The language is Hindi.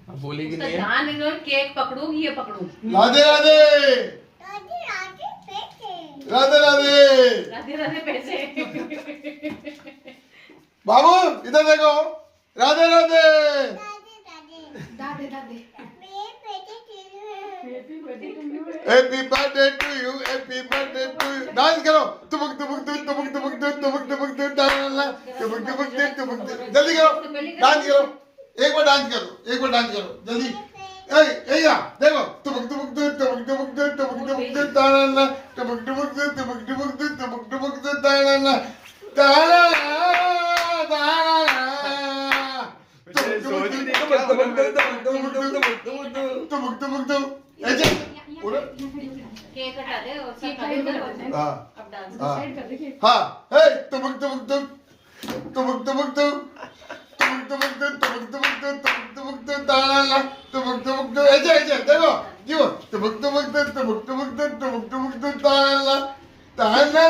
अब बोलेगी उसका नहीं है। ध्यान इन्होंने केक पकड़ू ये पकड़ू। राधे राधे राधे राधे। राधे राधे पैसे। बाबू इधर देखो, राधे राधे। दादे दादे happy birthday to you, happy birthday to you. Dance करो, तुमुक तुमुक तुमुक तुमुक तुमुक तुमुक तुमुक तुमुक तुमुक तुमुक। जल्दी करो, डांस करो, एक बार डांस करो, एक बार डांस करो जल्दी। ए या देखो, तुमुक तुमुक तुमुक तुमुक तुमुक तुमुक तुमुक ताना तुमुक तुमुक तुमुक तुमुक तुमुक तुमुक ताना ताना ताना। तुमुक तुमुक तुमुक ऐसे पूरा। केक हटा दे और सब खा ले। हाँ अब डांस हाँ साइड कर देखिए हाँ। हे तुमुक तुमुक तुम तुमुक तुमुक तुम तुमुक तुमुक तुम तुमुक तुमुक तुम तुमुक तुमुक तुम ताला तुमुक तुमुक तुम ऐसे ऐसे देखो जीव तुमुक तुमुक तुम तुमुक तुमुक तुम तुमुक तुमुक तुम ताला ताला